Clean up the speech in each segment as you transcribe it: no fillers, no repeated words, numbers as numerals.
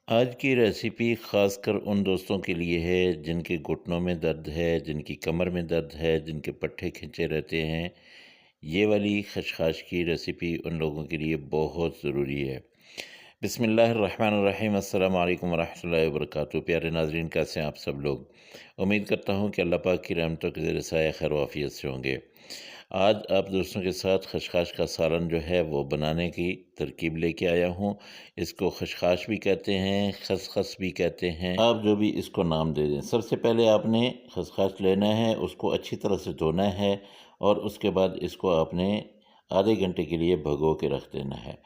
आज की रेसिपी ख़ासकर उन दोस्तों के लिए है जिनके घुटनों में दर्द है, जिनकी कमर में दर्द है, जिनके पट्टे खिंचे रहते हैं। ये वाली खशख़ाश की रेसिपी उन लोगों के लिए बहुत ज़रूरी है। बिस्मिल्लाहिर्रहमानिर्रहीम, अस्सलाम वालेकुम वरहमतुल्लाहि वबरकातुहू। प्यारे नाज़रीन, कैसे हैं आप सब लोग? उम्मीद करता हूँ कि अल्लाह पाक की रहमतों के ज़ेर साया खैर व आफ़ियत से होंगे। आज आप दोस्तों के साथ खशखाश का सालन जो है वो बनाने की तरकीब लेके आया हूँ। इसको खशखाश भी कहते हैं, खसखस भी कहते हैं, आप जो भी इसको नाम दे दें। सबसे पहले आपने खसखस लेना है, उसको अच्छी तरह से धोना है और उसके बाद इसको आपने आधे घंटे के लिए भगो के रख देना है।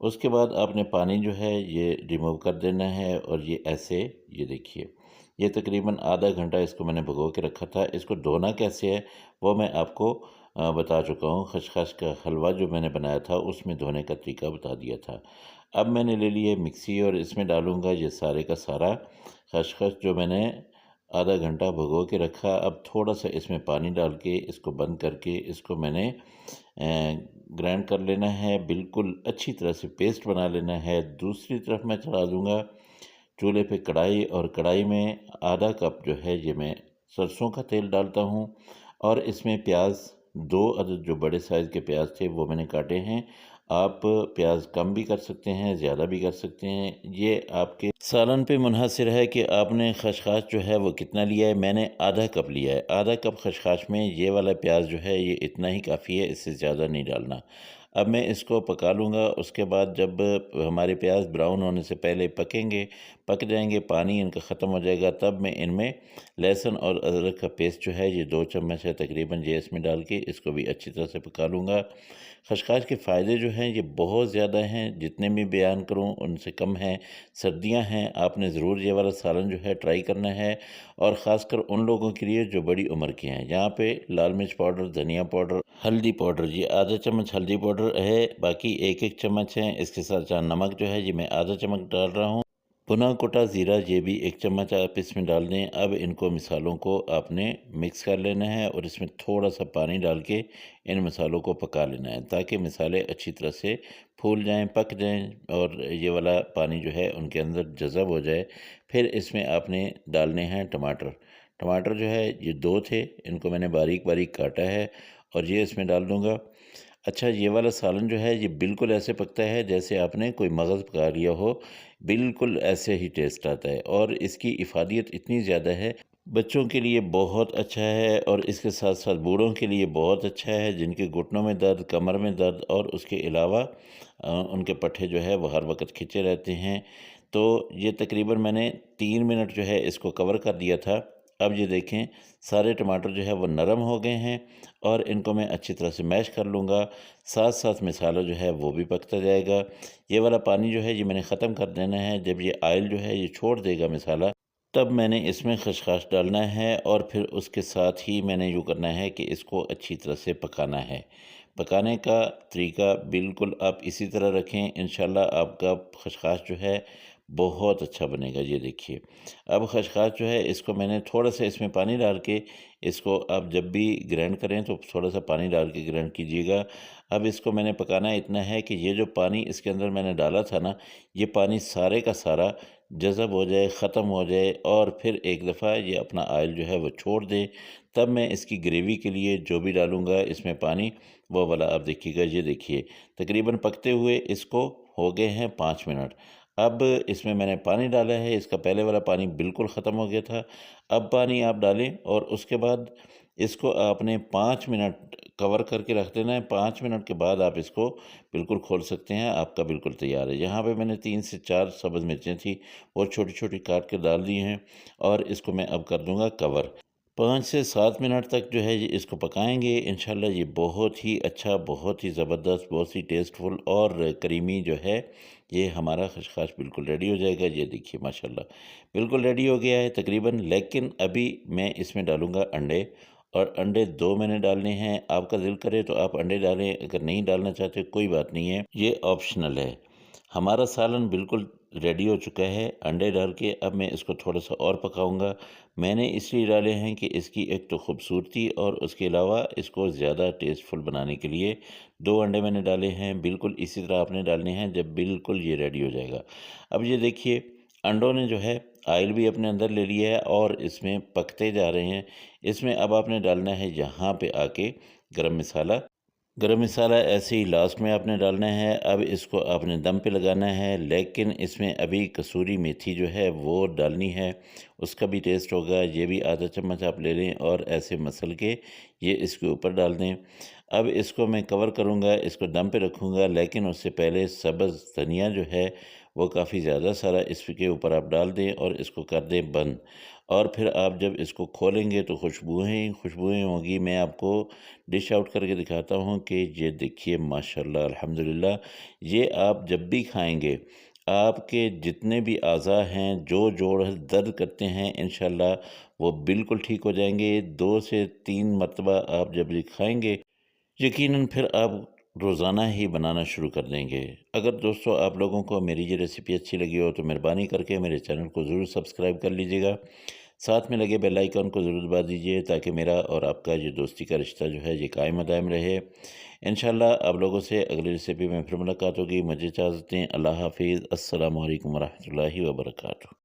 उसके बाद आपने पानी जो है ये रिमूव कर देना है और ये ऐसे, ये देखिए, ये तकरीबन आधा घंटा इसको मैंने भगो के रखा था। इसको धोना कैसे है वो मैं आपको बता चुका हूँ। खशखश का हलवा जो मैंने बनाया था उसमें धोने का तरीका बता दिया था। अब मैंने ले ली है मिक्सी और इसमें डालूँगा ये सारे का सारा खसखस जो मैंने आधा घंटा भिगो के रखा। अब थोड़ा-सा इसमें पानी डाल के इसको बंद करके इसको मैंने ग्राइंड कर लेना है, बिल्कुल अच्छी तरह से पेस्ट बना लेना है। दूसरी तरफ मैं चढ़ा दूँगा चूल्हे पे कढ़ाई और कढ़ाई में आधा कप जो है ये मैं सरसों का तेल डालता हूँ और इसमें प्याज 2 अदद जो बड़े साइज़ के प्याज थे वो मैंने काटे हैं। आप प्याज कम भी कर सकते हैं, ज़्यादा भी कर सकते हैं। ये आपके सालन पे मुनहसर है कि आपने खशखाश जो है वो कितना लिया है। मैंने आधा कप लिया है। आधा कप खशखाश में ये वाला प्याज जो है ये इतना ही काफ़ी है, इससे ज़्यादा नहीं डालना। अब मैं इसको पका लूँगा। उसके बाद जब हमारे प्याज ब्राउन होने से पहले पक जाएंगे, पानी इनका ख़त्म हो जाएगा, तब मैं इनमें लहसुन और अदरक का पेस्ट जो है ये 2 चम्मच है तकरीबन, ये इसमें डाल के इसको भी अच्छी तरह से पका लूँगा। खशखाश के फ़ायदे जो हैं ये बहुत ज़्यादा हैं, जितने भी बयान करूँ उनसे कम हैं। सर्दियाँ हैं, आपने ज़रूर ये वाला सालन जो है ट्राई करना है और ख़ासकर उन लोगों के लिए जो बड़ी उम्र के हैं। यहाँ पे लाल मिर्च पाउडर, धनिया पाउडर, हल्दी पाउडर, ये आधा चम्मच हल्दी पाउडर है, बाकी 1-1 चम्मच है। इसके साथ साथ नमक जो है ये मैं आधा चम्मच डाल रहा हूँ। भुना कुटा ज़ीरा ये भी 1 चम्मच आप इसमें डाल दें। अब इनको मसालों को आपने मिक्स कर लेना है और इसमें थोड़ा-सा पानी डाल के इन मसालों को पका लेना है ताकि मसाले अच्छी तरह से फूल जाएँ, पक जाएँ और ये वाला पानी जो है उनके अंदर जज़ब हो जाए। फिर इसमें आपने डालने हैं टमाटर। टमाटर जो है ये 2 थे, इनको मैंने बारीक-बारीक काटा है और ये इसमें डाल दूँगा। अच्छा, ये वाला सालन जो है ये बिल्कुल ऐसे पकता है जैसे आपने कोई मगज़ पका लिया हो, बिल्कुल ऐसे ही टेस्ट आता है और इसकी इफ़ादियत इतनी ज़्यादा है, बच्चों के लिए बहुत अच्छा है और इसके साथ-साथ बूढ़ों के लिए बहुत अच्छा है, जिनके घुटनों में दर्द, कमर में दर्द और उसके अलावा उनके पट्टे जो है वो हर वक़्त खिंचे रहते हैं। तो ये तकरीबन मैंने 3 मिनट जो है इसको कवर कर दिया था। अब ये देखें सारे टमाटर जो है वो नरम हो गए हैं और इनको मैं अच्छी तरह से मैश कर लूँगा। साथ-साथ मसाला जो है वो भी पकता जाएगा। ये वाला पानी जो है ये मैंने ख़त्म कर देना है। जब ये ऑयल जो है ये छोड़ देगा मसाला, तब मैंने इसमें खसखस डालना है और फिर उसके साथ ही मैंने यूँ करना है कि इसको अच्छी तरह से पकाना है। पकाने का तरीका बिल्कुल आप इसी तरह रखें, इंशाल्लाह आपका खसखस जो है बहुत अच्छा बनेगा। ये देखिए, अब खसखस जो है इसको मैंने थोड़ा-सा इसमें पानी डाल के इसको आप जब भी ग्राइंड करें तो थोड़ा-सा पानी डाल के ग्राइंड कीजिएगा। अब इसको मैंने पकाना इतना है कि ये जो पानी इसके अंदर मैंने डाला था ना, ये पानी सारे का सारा जज़ब हो जाए, ख़त्म हो जाए और फिर एक दफ़ा ये अपना ऑयल जो है वो छोड़ दे। तब मैं इसकी ग्रेवी के लिए जो भी डालूँगा इसमें पानी, वो वाला आप देखिएगा। ये देखिए, तकरीबन पकते हुए इसको हो गए हैं 5 मिनट। अब इसमें मैंने पानी डाला है, इसका पहले वाला पानी बिल्कुल ख़त्म हो गया था। अब पानी आप डालें और उसके बाद इसको आपने 5 मिनट कवर करके रख देना है। 5 मिनट के बाद आप इसको बिल्कुल खोल सकते हैं, आपका बिल्कुल तैयार है। यहाँ पे मैंने 3 से 4 सब्ज़ मिर्चें थी, वो छोटी-छोटी काट के डाल दी हैं और इसको मैं अब कर दूँगा कवर। 5 से 7 मिनट तक जो है ये इसको पकाएँगे। इंशाल्लाह ये बहुत ही अच्छा, बहुत ही ज़बरदस्त, बहुत ही टेस्टफुल और क्रीमी जो है ये हमारा खशखाश बिल्कुल रेडी हो जाएगा। ये देखिए माशाल्लाह बिल्कुल रेडी हो गया है तकरीबन। लेकिन अभी मैं इसमें डालूँगा अंडे और अंडे 2 मैंने डालने हैं। आपका दिल करे तो आप अंडे डालें, अगर नहीं डालना चाहते कोई बात नहीं है, ये ऑप्शनल है। हमारा सालन बिल्कुल रेडी हो चुका है अंडे डाल के। अब मैं इसको थोड़ा-सा और पकाऊँगा। मैंने इसलिए डाले हैं कि इसकी एक तो खूबसूरती और उसके अलावा इसको ज़्यादा टेस्टफुल बनाने के लिए 2 अंडे मैंने डाले हैं। बिल्कुल इसी तरह आपने डालने हैं जब बिल्कुल ये रेडी हो जाएगा। अब ये देखिए, अंडों ने जो है ऑयल भी अपने अंदर ले लिया है और इसमें पकते जा रहे हैं। इसमें अब आपने डालना है यहाँ पे आके गरम मसाला। गरम मसाला ऐसे ही लास्ट में आपने डालना है। अब इसको आपने दम पे लगाना है, लेकिन इसमें अभी कसूरी मेथी जो है वो डालनी है, उसका भी टेस्ट होगा। ये भी आधा चम्मच आप ले लें और ऐसे मसल के ये इसके ऊपर डाल दें। अब इसको मैं कवर करूँगा, इसको दम पे रखूँगा, लेकिन उससे पहले सब्ज़ धनिया जो है वो काफ़ी ज़्यादा सारा इसके ऊपर आप डाल दें और इसको कर दें बंद। और फिर आप जब इसको खोलेंगे तो खुशबुएँ ही खुशबुएँ होंगी। मैं आपको डिश आउट करके दिखाता हूँ कि ये देखिए माशाल्लाह अल्हम्दुलिल्लाह। ये आप जब भी खाएँगे, आपके जितने भी अज़ा हैं, जो जोड़ दर्द करते हैं, इंशाल्लाह वो बिल्कुल ठीक हो जाएँगे। 2 से 3 मर्तबा आप जब ये खाएँगे, यकीनन फिर आप रोज़ाना ही बनाना शुरू कर देंगे। अगर दोस्तों आप लोगों को मेरी ये रेसिपी अच्छी लगी हो तो मेहरबानी करके मेरे चैनल को ज़रूर सब्सक्राइब कर लीजिएगा। साथ में लगे बेल आइकन को ज़रूर दबा दीजिए, ताकि मेरा और आपका ये दोस्ती का रिश्ता जो है ये कायम दायम रहे। इंशाल्लाह आप लोगों से अगली रेसिपी में फिर मुलाकात होगी। मुझे इजाज़त दें। अल्लाह हाफ़िज़। अस्सलामु अलैकुम व रहमतुल्लाहि व बरकातुहू।